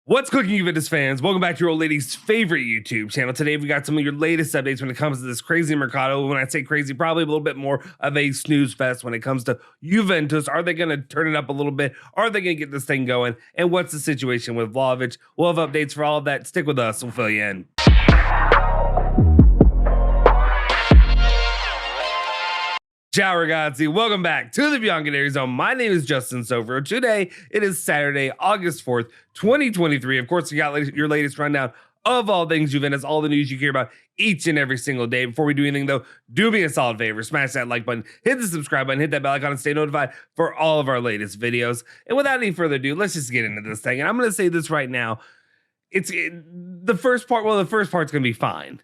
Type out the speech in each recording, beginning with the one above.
What's cooking, Juventus fans? Welcome back to your old lady's favorite YouTube channel. Today, we got some of your latest updates when it comes to this crazy Mercado. When I say crazy, probably a little bit more of a snooze fest when it comes to Juventus. Are they going to turn it up a little bit? Are they going to get this thing going? And what's the situation with Vlahovic? We'll have updates for all of that. Stick with us. We'll fill you in. Ciao ragazzi, welcome back to the Bianconeri Zone. My name is Justin Sofro. Today, it is Saturday, August 4th, 2023. Of course, we got your latest rundown of all things Juventus, all the news you care about each and every single day. Before we do anything though, do me a solid favor, smash that like button, hit the subscribe button, hit that bell icon, and stay notified for all of our latest videos. And without any further ado, let's just get into this thing. And I'm going to say this right now. The first part's going to be fine.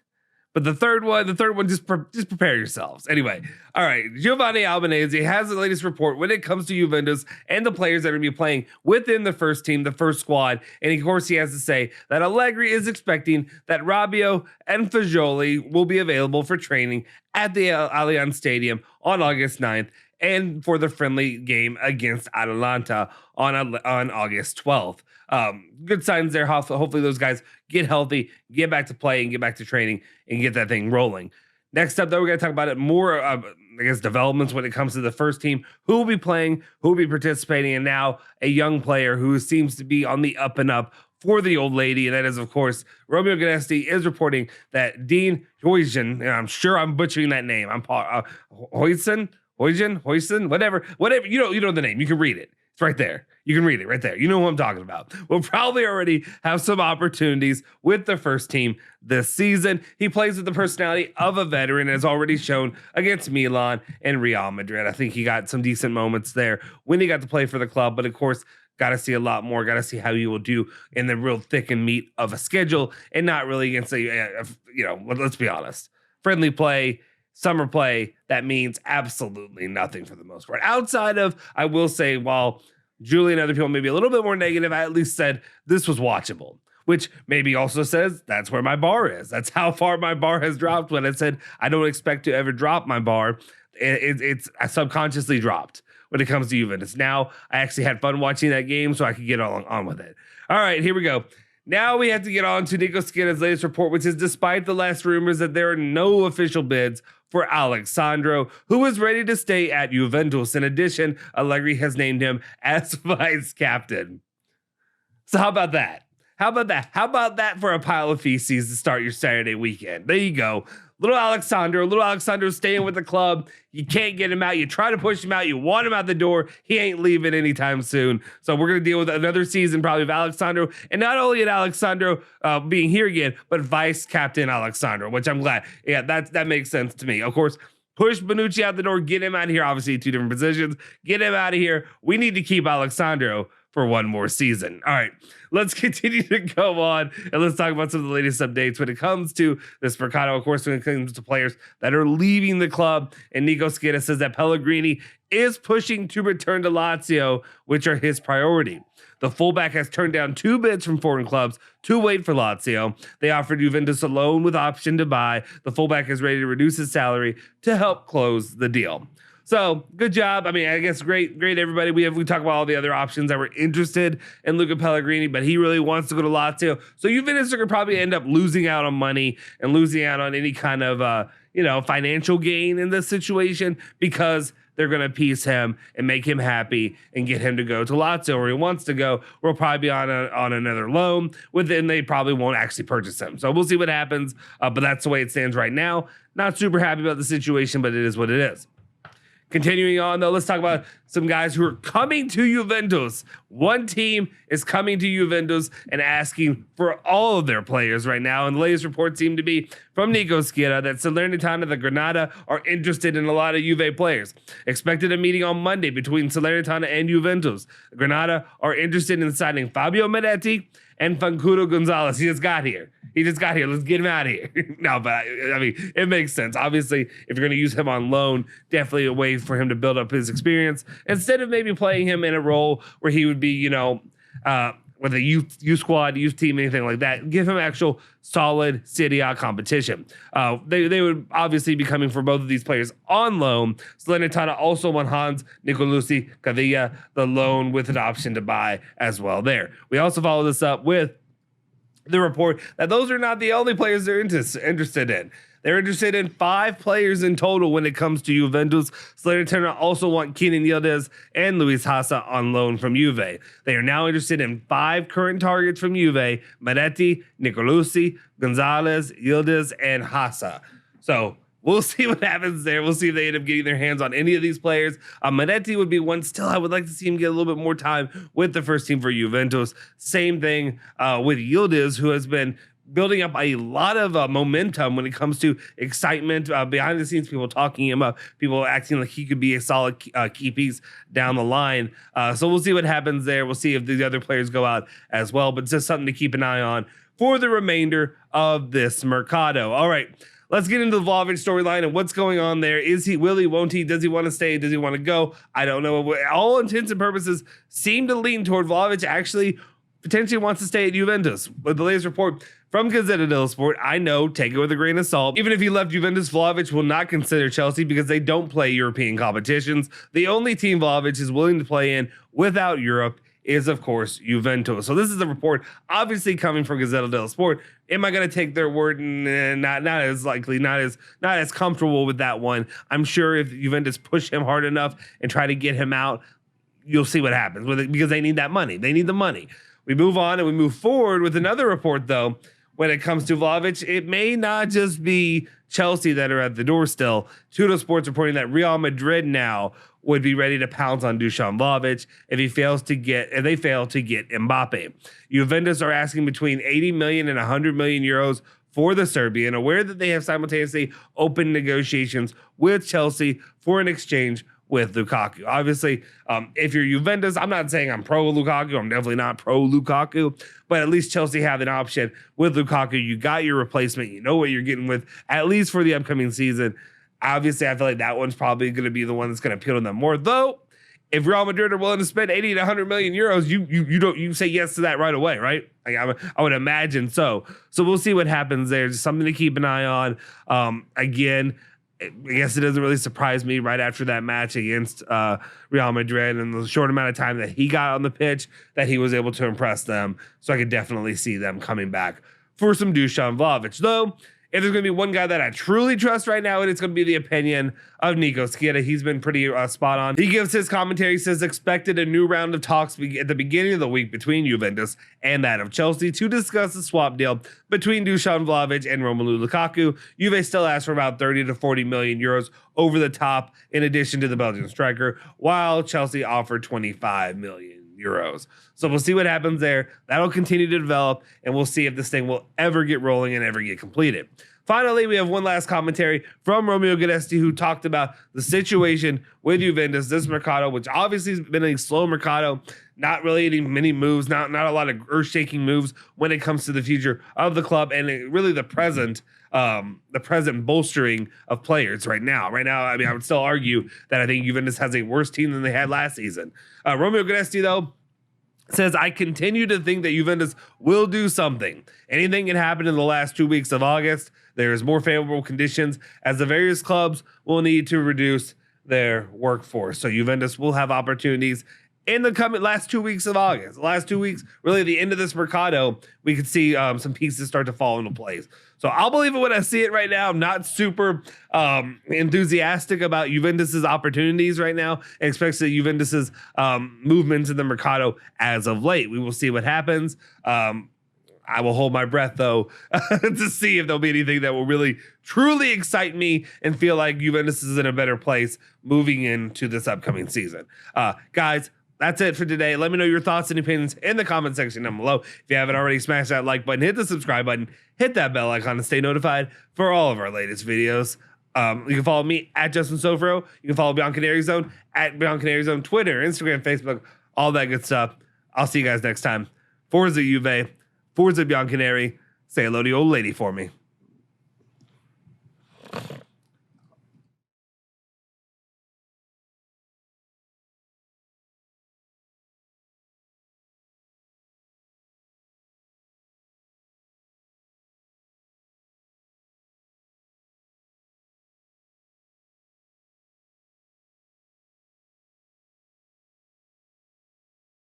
But the third one, just prepare yourselves. Anyway, all right, Giovanni Albanese has the latest report when it comes to Juventus and the players that are going to be playing within the first team, the first squad. And of course, he has to say that Allegri is expecting that Rabiot and Fagioli will be available for training at the Allianz Stadium on August 9th and for the friendly game against Atalanta on August 12th. Good signs there. Hopefully those guys get healthy, get back to play, and get back to training and get that thing rolling. Next up, though, we're going to talk about it more, developments when it comes to the first team, who will be playing, who will be participating, and now a young player who seems to be on the up and up for the old lady, and that is, of course, Romeo Ganesti is reporting that Dean Huijsen, and I'm sure I'm butchering that name, Huijsen, whatever, you know the name, you can read it. It's right there. You can read it right there. You know who I'm talking about. We'll probably already have some opportunities with the first team this season. He plays with the personality of a veteran, as already shown against Milan and Real Madrid. I think he got some decent moments there when he got to play for the club, but of course, got to see a lot more. Got to see how he will do in the real thick and meat of a schedule, and not really against let's be honest, friendly play. Summer play, that means absolutely nothing for the most part. Outside of, I will say, while Julie and other people may be a little bit more negative, I at least said this was watchable, which maybe also says that's where my bar is. That's how far my bar has dropped. When I said I don't expect to ever drop my bar, it's subconsciously dropped when it comes to Juventus. Now, I actually had fun watching that game, so I could get on with it. All right, here we go. Now we have to get on to Nico Schitta's latest report, which is despite the last rumors that there are no official bids for Sandro, who is ready to stay at Juventus. In addition, Allegri has named him as vice captain. So how about that? How about that for a pile of feces to start your Saturday weekend? There you go. Little Alexandro staying with the club. You can't get him out. You try to push him out. You want him out the door. He ain't leaving anytime soon. So we're going to deal with another season probably of Alexandro. And not only at Alexandro being here again, but vice captain Alexandro, which I'm glad. Yeah, that makes sense to me. Of course, push Bonucci out the door. Get him out of here. Obviously, two different positions. Get him out of here. We need to keep Alexandro for one more season. All right, let's continue to go on and let's talk about some of the latest updates when it comes to this Mercado. Of course, when it comes to players that are leaving the club, and Nico Schitta says that Pellegrini is pushing to return to Lazio, which are his priority. The fullback has turned down 2 bids from foreign clubs to wait for Lazio. They offered Juventus a loan with option to buy. The fullback is ready to reduce his salary to help close the deal. So good job. I mean, I guess great everybody. We talk about all the other options that were interested in Luca Pellegrini, but he really wants to go to Lazio. So Juventus are going to probably end up losing out on money and losing out on any kind of financial gain in this situation, because they're going to appease him and make him happy and get him to go to Lazio where he wants to go. We'll probably be on another loan. Within, they probably won't actually purchase him. So we'll see what happens. But that's the way it stands right now. Not super happy about the situation, but it is what it is. Continuing on, though, let's talk about some guys who are coming to Juventus. One team is coming to Juventus and asking for all of their players right now. And the latest reports seem to be from Nico Schitta that Salernitana and the Granada are interested in a lot of Juve players. Expected a meeting on Monday between Salernitana and Juventus. Granada are interested in signing Fabio Meretti and Fancudo Gonzalez. He just got here. Let's get him out of here. No, but I mean, it makes sense. Obviously, if you're going to use him on loan, definitely a way for him to build up his experience instead of maybe playing him in a role where he would be, with a youth squad, youth team, anything like that. Give him actual solid Serie A competition. They would obviously be coming for both of these players on loan. Salernitana also want Hans Nicolosi Cavilla, the loan with an option to buy as well there. We also follow this up with the report that those are not the only players they're interested in. They're interested in 5 players in total when it comes to Juventus. Salernitana also want Kenan Yildiz and Luis Hassa on loan from Juve. They are now interested in 5 current targets from Juve: Maretti, Nicolosi, Gonzalez, Yildiz, and Hassa. So we'll see what happens there. We'll see if they end up getting their hands on any of these players. Maretti would be one. Still, I would like to see him get a little bit more time with the first team for Juventus. Same thing with Yildiz, who has been building up a lot of momentum when it comes to excitement behind the scenes, people talking him up, people acting like he could be a solid key piece down the line. So we'll see what happens there. We'll see if the other players go out as well, but it's just something to keep an eye on for the remainder of this Mercado. All right, let's get into the Vlahovic storyline and what's going on there. Is he, will he, won't he? Does he want to stay? Does he want to go? I don't know. All intents and purposes seem to lean toward Vlahovic actually potentially wants to stay at Juventus. With the latest report from Gazzetta dello Sport, I know, take it with a grain of salt. Even if he left Juventus, Vlahovic will not consider Chelsea because they don't play European competitions. The only team Vlahovic is willing to play in without Europe is, of course, Juventus. So this is a report obviously coming from Gazzetta dello Sport. Am I going to take their word? Not as likely, not as comfortable with that one. I'm sure if Juventus push him hard enough and try to get him out, you'll see what happens with it because they need that money. They need the money. We move on and we move forward with another report, though. When it comes to Vlahovic, it may not just be Chelsea that are at the door still. Tudo Sports reporting that Real Madrid now would be ready to pounce on Dusan Vlahovic if they fail to get Mbappe. Juventus are asking between 80 million and 100 million euros for the Serbian, aware that they have simultaneously opened negotiations with Chelsea for an exchange with Lukaku. Obviously, if you're Juventus, I'm not saying I'm pro Lukaku. I'm definitely not pro Lukaku, but at least Chelsea have an option with Lukaku. You got your replacement. You know what you're getting with, at least for the upcoming season. Obviously, I feel like that one's probably going to be the one that's going to appeal to them more. Though, if Real Madrid are willing to spend 80 to 100 million euros, you say yes to that right away, right? Like I would imagine so. So we'll see what happens there. Just something to keep an eye on. Again, I guess it doesn't really surprise me right after that match against Real Madrid and the short amount of time that he got on the pitch that he was able to impress them. So I could definitely see them coming back for some Dusan Vlahovic. Though, if there's going to be one guy that I truly trust right now, it's going to be the opinion of Nico Scheda. He's been pretty spot on. He gives his commentary, says expected a new round of talks at the beginning of the week between Juventus and that of Chelsea to discuss the swap deal between Dusan Vlahovic and Romelu Lukaku. Juve still asks for about 30 to 40 million euros over the top in addition to the Belgian striker, while Chelsea offered 25 million euros. So we'll see what happens there. That'll continue to develop, and we'll see if this thing will ever get rolling and ever get completed. Finally, we have one last commentary from Romeo Guidetti, who talked about the situation with Juventus this Mercado, which obviously has been a slow Mercado, not really any many moves, not a lot of earth-shaking moves when it comes to the future of the club and really the present bolstering of players right now. Right now, I mean, I would still argue that I think Juventus has a worse team than they had last season. Romeo Guidetti, though, says, I continue to think that Juventus will do something. Anything can happen in the last 2 weeks of August. There's more favorable conditions as the various clubs will need to reduce their workforce. So Juventus will have opportunities in the coming last 2 weeks of August. The last 2 weeks, really the end of this Mercado, we could see some pieces start to fall into place. So I'll believe it when I see it right now. I'm not super enthusiastic about Juventus's opportunities right now, and especially Juventus's movements in the Mercado as of late. We will see what happens. I will hold my breath, though, to see if there'll be anything that will really, truly excite me and feel like Juventus is in a better place moving into this upcoming season. Guys, that's it for today. Let me know your thoughts and opinions in the comment section down below. If you haven't already, smash that like button, hit the subscribe button, hit that bell icon to stay notified for all of our latest videos. You can follow me at Justin Sofro. You can follow Bianconeri Zone at Bianconeri Zone, Twitter, Instagram, Facebook, all that good stuff. I'll see you guys next time. Forza Juve, Forza Bianconeri. Say hello to the old lady for me.